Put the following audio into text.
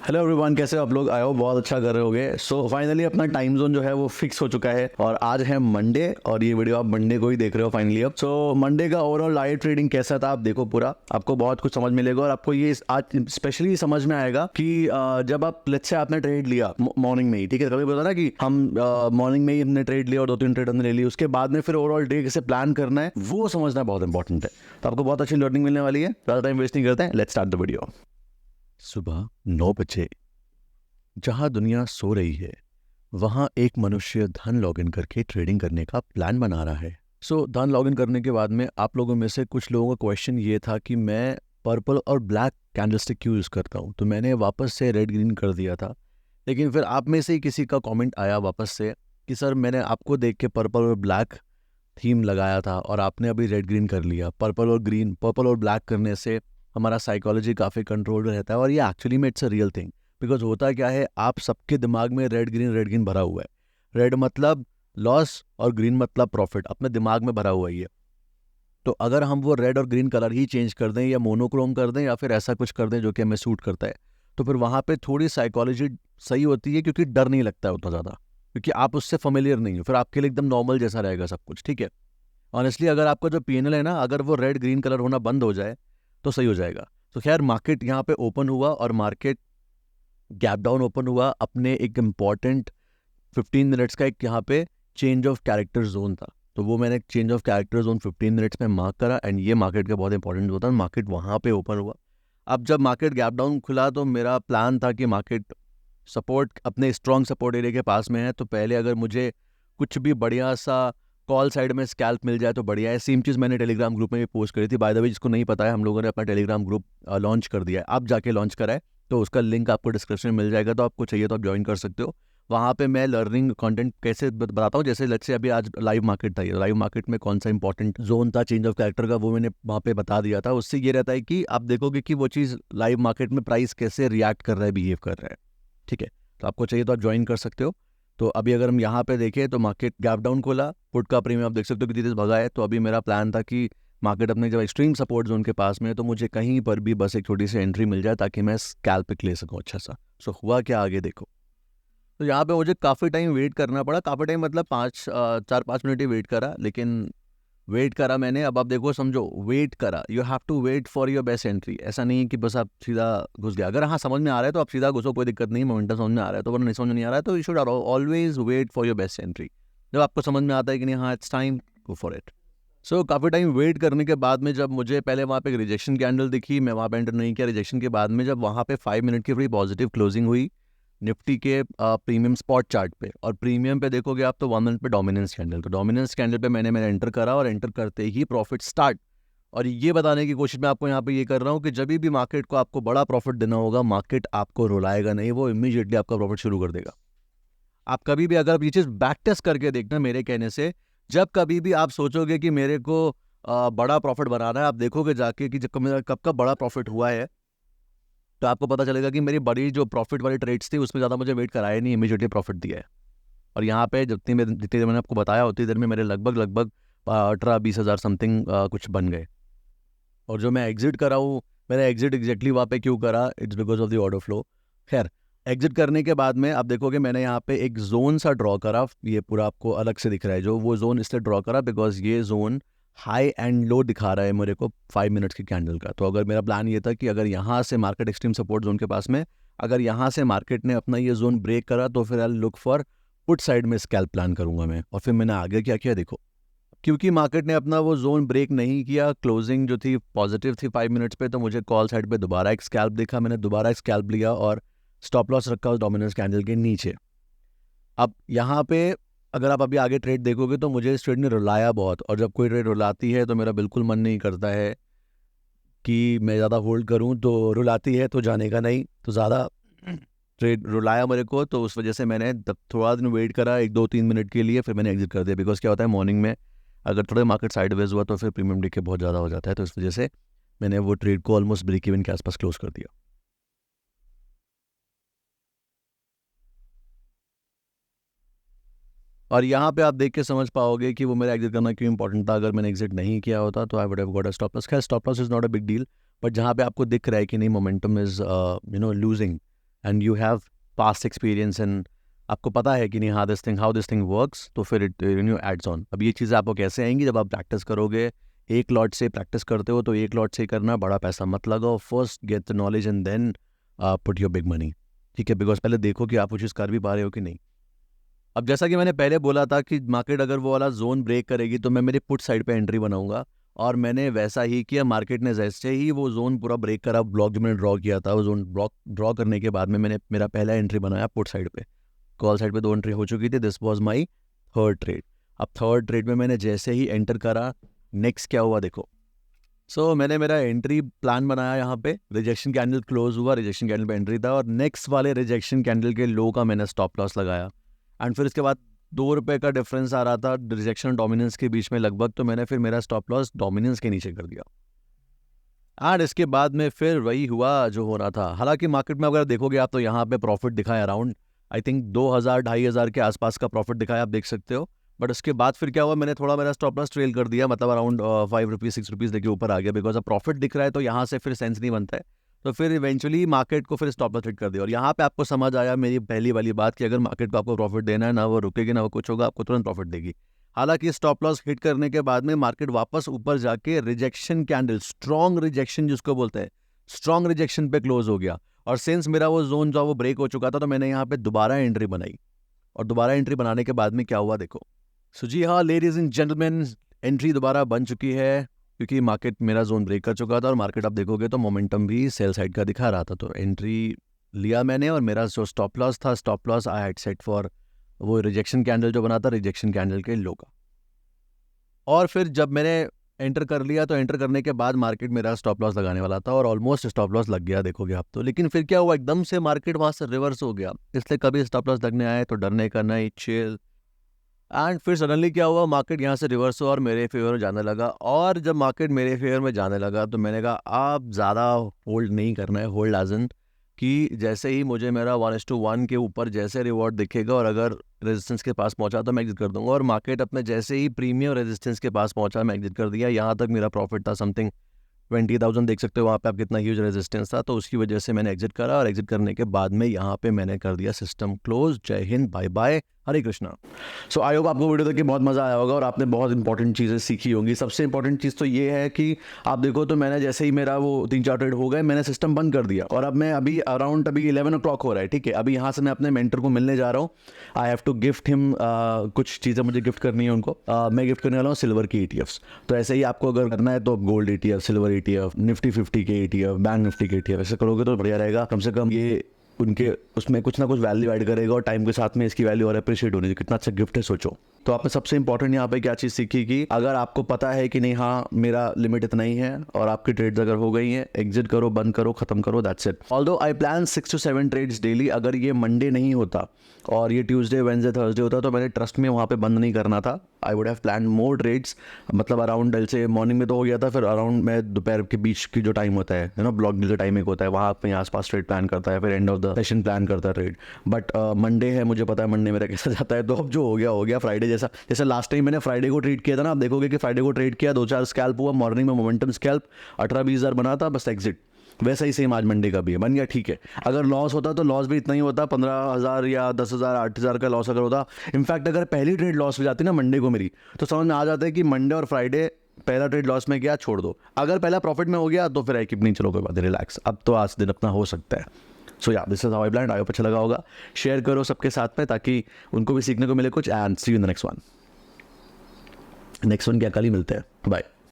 Hello everyone, कैसे हो आप लोग? आए हो, बहुत अच्छा कर रहे होगे। सो फाइनली अपना टाइम जोन जो है वो फिक्स हो चुका है और आज है मंडे और ये वीडियो आप मंडे को ही देख रहे हो फाइनली। अब सो मंडे का ओवरऑल लाइव ट्रेडिंग कैसा था आप देखो पूरा, आपको बहुत कुछ समझ मिलेगा और आपको ये आज स्पेशली समझ में आएगा कि जब आप लेट्स से आपने ट्रेड लिया मॉर्निंग में ही, ठीक है, कभी बोला ना कि हम मॉर्निंग में ही हमने ट्रेड लिया और 2-3 ट्रेड हमने ले ली, उसके बाद में फिर ओवरऑल डे कैसे प्लान करना है वो समझना बहुत इंपॉर्टेंट है। तो आपको बहुत अच्छी लर्निंग मिलने वाली है। ज़्यादा टाइम वेस्ट नहीं करते हैं, लेट्स स्टार्ट द वीडियो। सुबह 9 बजे जहां दुनिया सो रही है वहां एक मनुष्य धन लॉगिन करके ट्रेडिंग करने का प्लान बना रहा है। धन लॉगिन करने के बाद में आप लोगों में से कुछ लोगों का क्वेश्चन ये था कि मैं पर्पल और ब्लैक कैंडलस्टिक क्यों यूज़ करता हूँ, तो मैंने वापस से रेड ग्रीन कर दिया था। लेकिन फिर आप में से ही किसी का कमेंट आया वापस से कि सर मैंने आपको देख के पर्पल और ब्लैक थीम लगाया था और आपने अभी रेड ग्रीन कर लिया। पर्पल और ब्लैक करने से हमारा साइकोलॉजी काफ़ी कंट्रोल रहता है और ये एक्चुअली में it's a real thing. Because होता क्या है, आप सबके दिमाग में रेड ग्रीन भरा हुआ है। रेड मतलब लॉस और ग्रीन मतलब प्रॉफिट, अपने दिमाग में भरा हुआ ही है। तो अगर हम वो रेड और ग्रीन कलर ही चेंज कर दें या मोनोक्रोम कर दें या फिर ऐसा कुछ कर दें जो कि हमें सूट करता है, तो फिर वहाँ पे थोड़ी साइकोलॉजी सही होती है, क्योंकि डर नहीं लगता है उतना ज़्यादा, क्योंकि आप उससे फेमिलियर नहीं हो। फिर आपके लिए एकदम नॉर्मल जैसा रहेगा सब कुछ, ठीक है। ऑनेस्टली अगर आपका जो पीएनएल है ना, अगर वो रेड ग्रीन कलर होना बंद हो जाए तो सही हो जाएगा। तो खैर मार्केट यहाँ पे ओपन हुआ और मार्केट गैप डाउन ओपन हुआ। अपने एक इम्पॉर्टेंट 15 मिनट्स का एक यहाँ पे चेंज ऑफ कैरेक्टर जोन था, तो वो मैंने change of character zone 15 minutes में मार्क करा एंड ये मार्केट का बहुत इंपॉर्टेंट जोन था। मार्केट वहाँ पे ओपन हुआ। अब जब मार्केट गैप डाउन खुला तो मेरा प्लान था कि मार्केट सपोर्ट अपने स्ट्रॉन्ग सपोर्ट एरिया के पास में है, तो पहले अगर मुझे कुछ भी बढ़िया सा कॉल साइड में स्कैल्प मिल जाए तो बढ़िया है। सेम चीज़ मैंने टेलीग्राम ग्रुप में भी पोस्ट करी थी। बाय द वे, जिसको नहीं पता है, हम लोगों ने अपना टेलीग्राम ग्रुप लॉन्च कर दिया है। आप जाके लॉन्च करा है तो उसका लिंक आपको डिस्क्रिप्शन में मिल जाएगा, तो आपको चाहिए तो आप ज्वाइन कर सकते हो। वहाँ पे मैं लर्निंग कंटेंट कैसे बताता हूँ। जैसे लेट्स से अभी आज लाइव मार्केट था, ये लाइव मार्केट में कौन सा इंपॉर्टेंट जोन था चेंज ऑफ कैरेक्टर का, वो मैंने वहाँ पे बता दिया था। उससे ये रहता है कि आप देखोगे कि वो चीज़ लाइव मार्केट में प्राइस कैसे रिएक्ट कर रहा है, बिहेव कर रहा है, ठीक है। तो आपको चाहिए तो आप ज्वाइन कर सकते हो। तो अभी अगर हम यहाँ पे देखें तो मार्केट गैप डाउन खोला, पुट का प्रीमियम आप देख सकते हो कितनी तेज भगा है। तो अभी मेरा प्लान था कि मार्केट अपने जब एक्सट्रीम सपोर्ट जोन के पास में है तो मुझे कहीं पर भी बस एक छोटी सी एंट्री मिल जाए ताकि मैं स्कैल्प पिक ले सकूँ अच्छा सा। हुआ क्या आगे देखो। तो यहाँ पे मुझे काफ़ी टाइम वेट करना पड़ा। काफ़ी टाइम मतलब 4-5 मिनट ही वेट करा, लेकिन वेट करा मैंने। अब आप देखो, समझो, वेट करा। You have to wait for your best entry. ऐसा नहीं है कि बस आप सीधा घुस गया। अगर हाँ समझ में आ रहा है तो आप सीधा घुसो, कोई दिक्कत नहीं। मोमेंटम समझ में आ रहा है तो, वरना नहीं समझ में नहीं आ रहा है तो you should always wait for your best entry. जब आपको समझ में आता है कि नहीं, हाँ it's time, go for it. काफ़ी टाइम वेट करने के बाद में जब मुझे पहले वहाँ पे एक रिजेक्शन कैंडल दिखी, मैं वहाँ पे एंटर नहीं किया। रिजेक्शन के बाद में जब वहाँ पे 5 मिनट की पूरी पॉजिटिव क्लोजिंग हुई निफ्टी के प्रीमियम स्पॉट चार्ट पे, और प्रीमियम पे देखोगे आप तो 1 मिनट पे डोमिनेंस कैंडल, तो डोमिनेंस कैंडल पे मैंने एंटर करा और एंटर करते ही प्रॉफिट स्टार्ट। और ये बताने की कोशिश मैं आपको यहाँ पे ये कर रहा हूँ कि जब भी मार्केट को आपको बड़ा प्रॉफिट देना होगा, मार्केट आपको रुलाएगा नहीं, वो इमीडिएटली आपका प्रॉफिट शुरू कर देगा। आप कभी भी अगर ये चीज़ बैक टेस्ट करके देखना मेरे कहने से, जब कभी भी आप सोचोगे कि मेरे को बड़ा प्रॉफिट बनाना है, आप देखोगे जाके कि जब मेरा कब का बड़ा प्रॉफिट हुआ है, तो आपको पता चलेगा कि मेरी बड़ी जो प्रॉफिट वाली ट्रेड्स थी उसमें ज़्यादा मुझे वेट कराया नहीं, इमीडिएटली प्रॉफिट दिया है। और यहाँ पे जितनी देर मैंने आपको बताया उतनी देर में मेरे लगभग 18-20 हज़ार समथिंग कुछ बन गए। और जो मैं एग्जिट करा हूँ, मैंने एग्जिट एग्जैक्टली वहाँ पे क्यों करा, it's because of the order flow. खैर, एग्जिट करने के बाद में आप देखोगे मैंने यहाँ पे एक जोन सा ड्रॉ करा। ये पूरा आपको अलग से दिख रहा है, जो वो जोन इसलिए ड्रॉ करा बिकॉज ये जोन हाई एंड लो दिखा रहा है मेरे को 5 मिनट्स की कैंडल का। तो अगर मेरा प्लान ये था कि अगर यहाँ से मार्केट एक्सट्रीम सपोर्ट जोन के पास में, अगर यहाँ से मार्केट ने अपना ये जोन ब्रेक करा तो फिर I look for put side में स्कैल्प प्लान करूंगा मैं। और फिर मैंने आगे क्या किया देखो, क्योंकि मार्केट ने अपना वो जोन ब्रेक नहीं किया, क्लोजिंग जो थी पॉजिटिव थी 5 मिनट्स पे, तो मुझे कॉल साइड पे दोबारा एक स्कैल्प दिखा। मैंने दोबारा एक स्कैल्प लिया और स्टॉप लॉस रखा उस डोमिनेंस कैंडल के नीचे। अब यहाँ पे अगर आप अभी आगे ट्रेड देखोगे तो मुझे इस ट्रेड ने रुलाया बहुत, और जब कोई ट्रेड रुलाती है तो मेरा बिल्कुल मन नहीं करता है कि मैं ज़्यादा होल्ड करूँ। तो रुलाती है तो जाने का नहीं, तो ज़्यादा ट्रेड रुलाया मेरे को, तो उस वजह से मैंने थोड़ा दिन वेट करा 1-2-3 मिनट के लिए, फिर मैंने एग्जिट कर दिया। बिकॉज क्या होता है, मॉर्निंग में अगर थोड़ा मार्केट साइडवेज हुआ तो फिर प्रीमियम डीके बहुत ज़्यादा हो जाता है, तो इस वजह से मैंने वो ट्रेड को ऑलमोस्ट ब्रेक इवन के आसपास क्लोज कर दिया। और यहाँ पे आप देख के समझ पाओगे कि वो मेरा एग्जिट करना क्यों इंपॉर्टेंट था। अगर मैंने एग्जिट नहीं किया होता तो I would have got a stop loss. खैर, stop loss is not a big deal, but जहाँ पे आपको दिख रहा है कि नहीं momentum is losing and you have past experience and आपको पता है कि नहीं हाँ हाउ दिस थिंग वर्क्स, तो फिर इट यू एड्स ऑन। अब ये चीज़ें आपको कैसे आएंगी, जब आप प्रैक्टिस करोगे, एक लॉट से प्रैक्टिस करते हो तो एक लॉट से ही करना, बड़ा पैसा मत लगाओ, first get the knowledge and then put your big money, ठीक है, बिकॉज पहले देखो कि आप वो चीज़ कर भी पा रहे हो कि नहीं। अब जैसा कि मैंने पहले बोला था कि मार्केट अगर वो वाला जोन ब्रेक करेगी तो मैं मेरी पुट साइड पे एंट्री बनाऊंगा, और मैंने वैसा ही किया। मार्केट ने जैसे ही वो जोन पूरा ब्रेक करा, ब्लॉक जो मैंने ड्रॉ किया था, वो जोन ड्रॉ करने के बाद में मैंने मेरा पहला एंट्री बनाया पुट साइड पे। कॉल साइड पे 2 एंट्री हो चुकी थी, this was my third trade. अब थर्ड ट्रेड में मैंने जैसे ही एंटर करा, नेक्स्ट क्या हुआ देखो। मैंने मेरा एंट्री प्लान बनाया, यहाँ पे रिजेक्शन कैंडल क्लोज हुआ, रिजेक्शन कैंडल पे एंट्री था, और नेक्स्ट वाले रिजेक्शन कैंडल के लो का मैंने स्टॉप लॉस लगाया। एंड फिर इसके बाद 2 रुपये का डिफरेंस आ रहा था रिजेक्शन और डोमिनेंस के बीच में लगभग, तो मैंने फिर मेरा स्टॉप लॉस डोमिनेंस के नीचे कर दिया। एंड इसके बाद में फिर वही हुआ जो हो रहा था। हालांकि मार्केट में अगर देखोगे आप तो यहाँ पे प्रॉफिट दिखाया अराउंड आई थिंक 2,000-2,500 के आसपास का प्रॉफिट दिखाया, आप देख सकते हो। बट उसके बाद फिर क्या हुआ, मैंने थोड़ा मेरा स्टॉप लॉस ट्रेल कर दिया, मतलब अराउंड 5 रुपीज़ 6 रुपीज़ लेके ऊपर आ गया, बिकॉज अब प्रॉफिट दिख रहा है तो यहाँ से फिर सेंस नहीं बनता है, तो फिर इवेंचुअली मार्केट को फिर स्टॉप लॉस हिट कर दिया। और यहाँ पे आपको समझ आया मेरी पहली वाली बात कि अगर मार्केट को आपको प्रॉफिट देना है, ना वो रुकेगी ना वो कुछ होगा, आपको तुरंत प्रॉफिट देगी। हालांकि स्टॉप लॉस हिट करने के बाद में मार्केट वापस ऊपर जाके रिजेक्शन कैंडल, स्ट्रॉन्ग रिजेक्शन जिसको बोलते हैं, स्ट्रॉन्ग रिजेक्शन पे क्लोज हो गया। और सिंस मेरा वो जोन जो वो ब्रेक हो चुका था, तो मैंने यहाँ पे दोबारा एंट्री बनाई, और दोबारा एंट्री बनाने के बाद में क्या हुआ देखो। जी हाँ लेडीज एंड जेंटलमैन, एंट्री दोबारा बन चुकी है, क्योंकि मार्केट मेरा जोन ब्रेक कर चुका था, और मार्केट आप देखोगे तो मोमेंटम भी सेल साइड का दिखा रहा था। तो एंट्री लिया मैंने, और मेरा जो स्टॉप लॉस था, stop loss I had set for वो रिजेक्शन कैंडल जो बना था, रिजेक्शन कैंडल के लो का। और फिर जब मैंने एंटर कर लिया, तो एंटर करने के बाद मार्केट मेरा स्टॉप लॉस लगाने वाला था, और ऑलमोस्ट स्टॉप लॉस लग गया देखोगे आप तो। लेकिन फिर क्या हुआ, एकदम से मार्केट वहाँ से रिवर्स हो गया, इसलिए कभी स्टॉप लॉस लगने आए तो डरने का नहीं, चिल। एंड फिर सडनली क्या हुआ, मार्केट यहाँ से रिवर्स हुआ और मेरे फेवर में जाने लगा। और जब मार्केट मेरे फेवर में जाने लगा तो मैंने कहा आप ज़्यादा होल्ड नहीं करना है, होल्ड एज कि जैसे ही मुझे मेरा 1:1 के ऊपर जैसे रिवॉर्ड दिखेगा, और अगर रेजिस्टेंस के पास पहुंचा तो मैं एग्जिट कर दूंगा। और मार्केट अपने जैसे ही प्रीमियम रेजिस्टेंस के पास पहुंचा, मैं एग्जिट कर दिया। यहाँ तक मेरा प्रॉफिट था समथिंग 20,000, देख सकते हो वहाँ पे आप कितना ह्यूज रेजिस्टेंस था, तो उसकी वजह से मैंने एग्जिट करा। और एग्जिट करने के बाद में यहाँ पे मैंने कर दिया system close. Jai Hind, bye bye, Hare Krishna. I hope आपको वीडियो देख के बहुत मज़ा आया होगा और आपने बहुत इंपॉर्टेंट चीज़ें सीखी होंगी। सबसे इंपॉर्टेंट चीज़ तो ये है कि आप देखो तो मैंने जैसे ही मेरा वो 3-4 ट्रेड हो गए, मैंने सिस्टम बंद कर दिया, और अब मैं अभी अराउंड 11 o'clock हो रहा है, ठीक है। अभी यहाँ से मैं अपने मेंटर को मिलने जा रहा हूँ, I have to gift him, कुछ चीज़ें मुझे गिफ्ट करनी है उनको। मैं गिफ्ट करने वाला हूँ सिल्वर की ETFs। तो ऐसे ही आपको अगर करना है तो gold ETF, silver ETF, Nifty 50 के ETF, बैंक निफ्टी के ETF, ऐसे करोगे तो बढ़िया रहेगा। कम से कम ये उनके उसमें कुछ ना कुछ वैल्यू ऐड करेगा, और टाइम के साथ में इसकी वैल्यू और अप्रिशिएट होनी चाहिए। कितना अच्छा गिफ्ट है सोचो। तो आपने सबसे इंपॉर्टेंट यहाँ पे क्या चीज़ सीखी कि अगर आपको पता है कि नहीं हाँ मेरा लिमिट इतना ही है, और आपकी ट्रेड्स अगर हो गई हैं, एग्जिट करो, बंद करो, खत्म करो, that's it. Although I plan 6 to 7 trades daily. अगर ये मंडे नहीं होता और ये ट्यूसडे, वेडनेसडे, थर्सडे होता, तो मैंने ट्रस्ट में वहाँ पे बंद नहीं करना था। I would have plan more trades, मतलब अराउंड से मॉर्निंग में तो हो गया था, फिर अराउंड मैं दोपहर के बीच की जो टाइम होता है ना, ब्लॉक डील का टाइम एक होता है, वहाँ अपने आसपास ट्रेड प्लान करता है, फिर end of the session plan करता है ट्रेड। बट मंडे है, मुझे पता है मंडे मेरा कैसा जाता है, तो अब जो हो गया। फ्राइडे जैसे लास्ट टाइम मैंने फ्राइडे को ट्रेड किया था ना, आप देखोगे कि फ्राइडे को ट्रेड किया, 2-4 स्कैल्प हुआ, मॉर्निंग में मोमेंटम स्कैल्प 18-20 हज़ार बना था, बस एग्जिट। वैसा ही सेम आज मंडे का भी है, बन गया, ठीक है। अगर लॉस होता तो लॉस भी इतना ही होता, 15,000 या 10,000, 8,000 का लॉस अगर होता। इनफैक्ट अगर पहली ट्रेड लॉस हो जाती ना मंडे को मेरी, तो समझ में आ जाता है कि मंडे और फ्राइडे पहला ट्रेड लॉस में गया, छोड़ दो। अगर पहला प्रॉफिट में हो गया तो फिर आई कीप नहीं, चलो कोई बात नहीं, रिलैक्स, अब तो आज दिन अपना हो सकता है। सो या this is how I plan. I hope अच्छा लगा होगा, शेयर करो सबके साथ में ताकि उनको भी सीखने को मिले कुछ। And see you in the next one. क्या कल ही मिलते हैं, बाय।